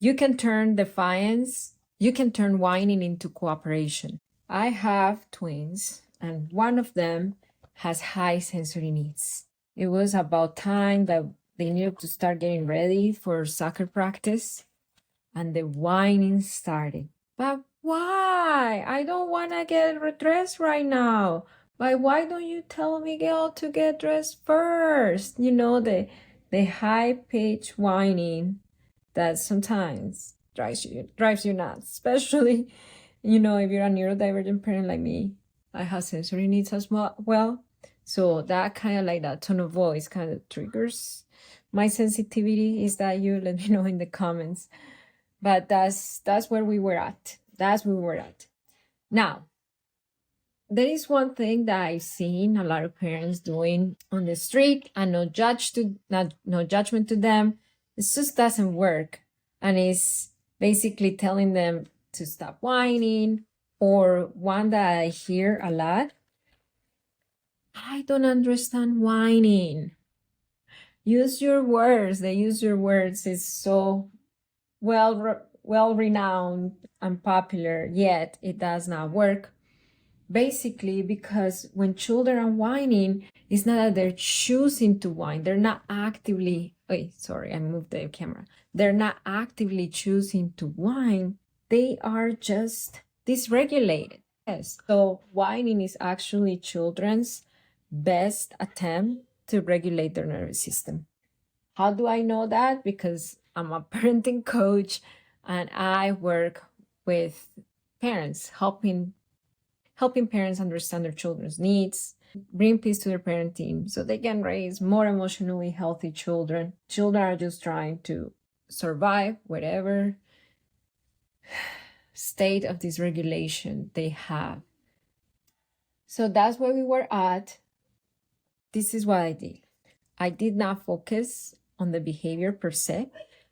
You can turn defiance, you can turn whining into cooperation. I have twins, and one of them has high sensory needs. It was about time that they needed to start getting ready for soccer practice, and the whining started. But why? I don't want to get dressed right now. But why don't you tell Miguel to get dressed first? You know, the high-pitched whining that sometimes drives you nuts, especially, you know, if you're a neurodivergent parent like me. I have sensory needs as well. So that kind of like that tone of voice kind of triggers my sensitivity. Is that you? Let me know in the comments. But that's where we were at. That's where we were at. Now, there is one thing that I've seen a lot of parents doing on the street, and no judgment to them. It just doesn't work. And it's basically telling them to stop whining, or one that I hear a lot: I don't understand whining. Use your words. They use your words. It's so well renowned and popular, yet it does not work. Basically, because when children are whining, it's not that they're choosing to whine. They're not actively, sorry, I moved the camera. They're not actively choosing to whine. They are just dysregulated. Yes. So whining is actually children's best attempt to regulate their nervous system. How do I know that? Because I'm a parenting coach and I work with parents, helping parents understand their children's needs, bring peace to their parenting so they can raise more emotionally healthy children. Children are just trying to survive whatever state of dysregulation they have. So that's where we were at. This is what I did. I did not focus on the behavior per se.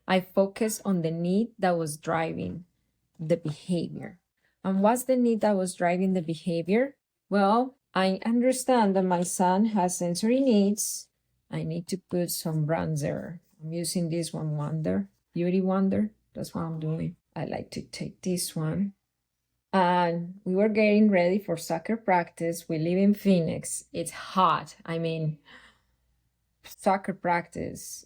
I focused on the need that was driving the behavior. And what's the need that was driving the behavior? Well, I understand that my son has sensory needs. I need to put some bronzer. I'm using this one, Beauty Wonder. That's what I'm doing. I like to take this one. And we were getting ready for soccer practice. We live in Phoenix. It's hot. I mean, soccer practice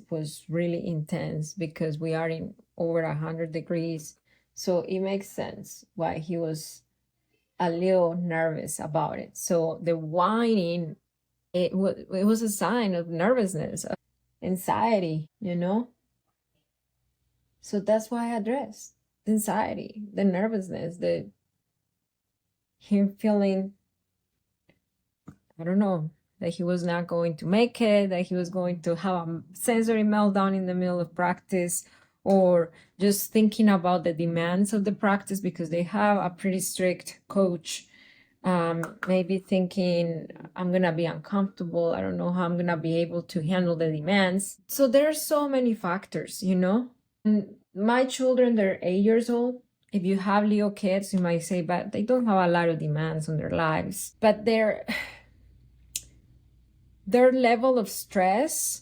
was really intense because we are in over 100 degrees. So it makes sense why he was a little nervous about it. So the whining, it was a sign of nervousness, of anxiety, you know? So that's why I addressed the anxiety, the nervousness, him feeling, I don't know, that he was not going to make it, that he was going to have a sensory meltdown in the middle of practice, or just thinking about the demands of the practice because they have a pretty strict coach. Maybe thinking, I'm going to be uncomfortable. I don't know how I'm going to be able to handle the demands. So there are so many factors, you know? And my children, they're 8 years old. If you have little kids, you might say, but they don't have a lot of demands on their lives. But their level of stress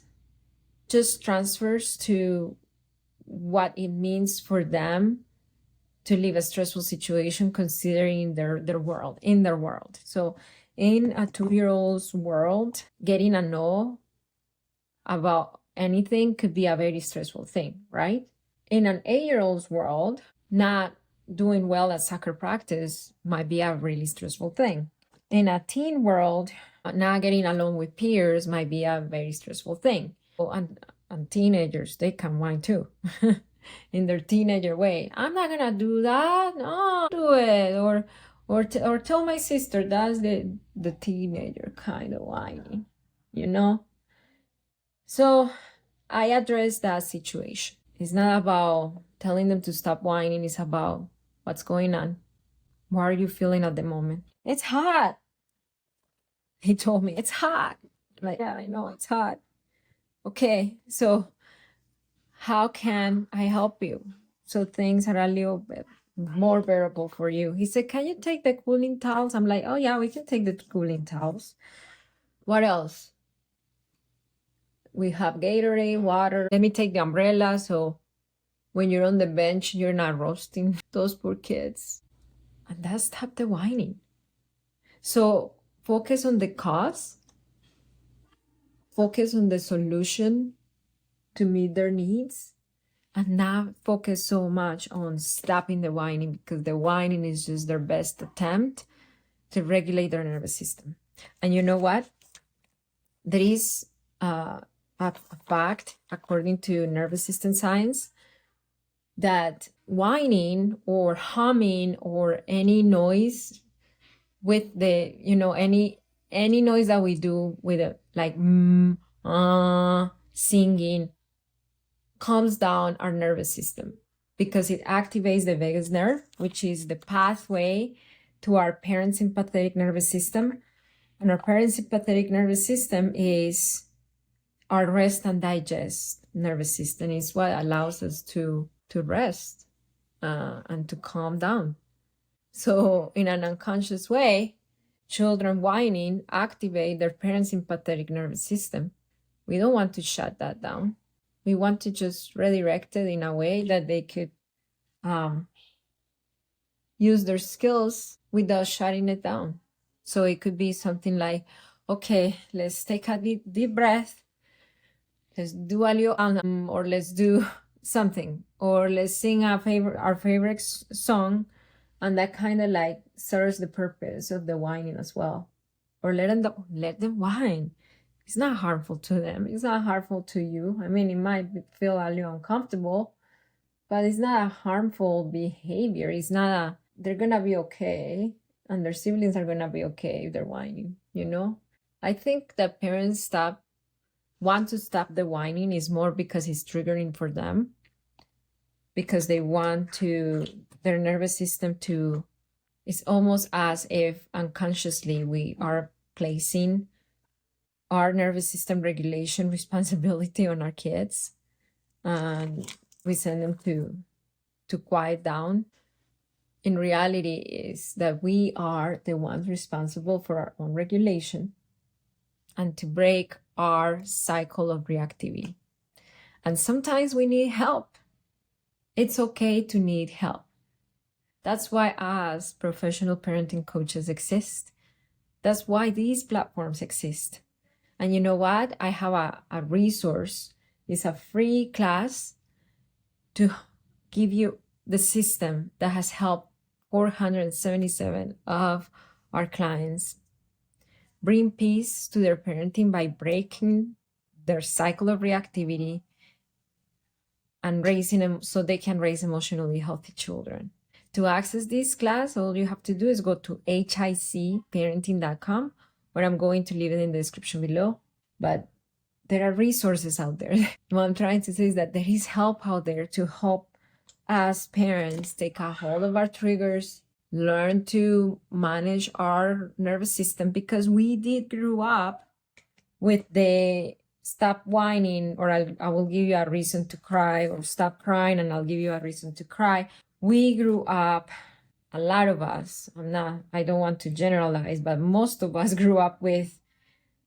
just transfers to what it means for them to live a stressful situation, considering their world, in their world. So in a 2-year-old's world, getting a no about anything could be a very stressful thing, right? In an 8-year-old's world, not doing well at soccer practice might be a really stressful thing. In a teen world, not getting along with peers might be a very stressful thing. And teenagers, they can whine too. In their teenager way. I'm not gonna do that. No, do it. Or tell my sister. That's the teenager kind of whining, you know? So I address that situation. It's not about telling them to stop whining. It's about what's going on. What are you feeling at the moment? It's hot. He told me it's hot. I'm like, yeah, I know it's hot. Okay, so how can I help you so things are a little bit more bearable for you? He said, can you take the cooling towels? I'm like, oh yeah, we can take the cooling towels. What else? We have Gatorade, water. Let me take the umbrella. So when you're on the bench, you're not roasting those poor kids. And that's stop the whining. So focus on the cause, focus on the solution to meet their needs, and not focus so much on stopping the whining, because the whining is just their best attempt to regulate their nervous system. And you know what? There is a fact, according to nervous system science, that whining or humming or any noise with the, any noise that we do with it, like singing, calms down our nervous system, because it activates the vagus nerve, which is the pathway to our parasympathetic nervous system. And our parasympathetic nervous system is our rest and digest nervous system. Is what allows us to rest and to calm down. So in an unconscious way, children whining activate their parasympathetic nervous system. We don't want to shut that down. We want to just redirect it in a way that they could use their skills without shutting it down. So it could be something like, okay, let's take a deep breath. Let's do a little, or let's do something, or let's sing our favorite song, and that kind of like serves the purpose of the whining as well. Or let them whine. It's not harmful to them. It's not harmful to you. I mean, it might feel a little uncomfortable, but it's not a harmful behavior. It's not they're gonna be okay, and their siblings are gonna be okay if they're whining, I think that parents want to stop the whining is more because it's triggering for them, because they want their nervous system to, it's almost as if unconsciously we are placing our nervous system regulation responsibility on our kids, and we send them to quiet down. In reality is that we are the ones responsible for our own regulation and to break our cycle of reactivity. And sometimes we need help. It's okay to need help. That's why us professional parenting coaches exist. That's why these platforms exist. And you know what? I have a resource. It's a free class to give you the system that has helped 477 of our clients bring peace to their parenting by breaking their cycle of reactivity and raising them so they can raise emotionally healthy children. To access this class, all you have to do is go to hicparenting.com, where I'm going to leave it in the description below. But there are resources out there. What I'm trying to say is that there is help out there to help us parents take a hold of our triggers, learn to manage our nervous system, because we did grow up with the stop whining, or I will give you a reason to cry, or stop crying and I'll give you a reason to cry. We grew up, a lot of us, I don't want to generalize, but most of us grew up with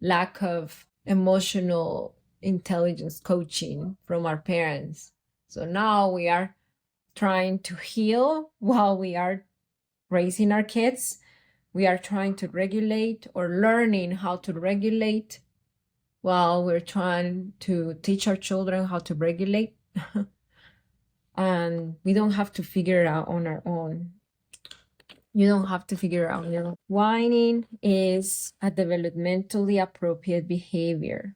lack of emotional intelligence coaching from our parents. So now we are trying to heal while we are raising our kids. We are trying to regulate, or learning how to regulate, while we're trying to teach our children how to regulate. And we don't have to figure it out on our own. You don't have to figure it out on your own. Whining is a developmentally appropriate behavior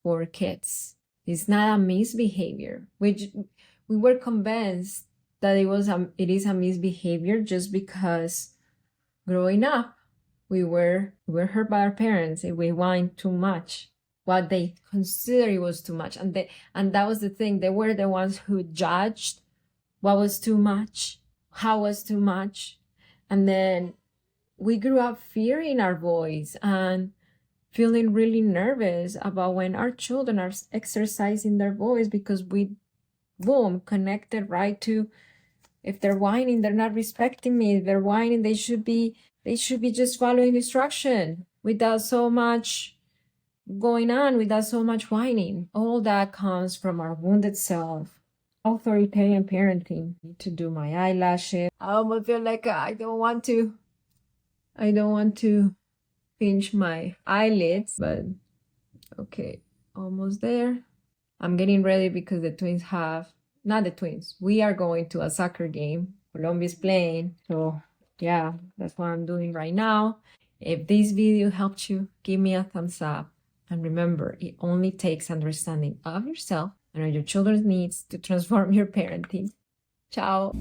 for kids. It's not a misbehavior, which we were convinced that it is a misbehavior just because growing up we were hurt by our parents if we whined too much, what they considered it was too much. And that was the thing. They were the ones who judged what was too much, how was too much. And then we grew up fearing our voice and feeling really nervous about when our children are exercising their voice, because we, boom, connected right to, if they're whining, they're not respecting me. If they're whining, they should be just following instruction without so much going on, without so much whining. All that comes from our wounded self, Authoritarian parenting. Need to do my eyelashes. I almost feel like I don't want to pinch my eyelids, but okay, almost there. I'm getting ready because the twins not the twins, we are going to a soccer game. Colombia's playing, so yeah, that's what I'm doing right now. If this video helped you, give me a thumbs up. And remember, it only takes understanding of yourself and of your children's needs to transform your parenting. Ciao.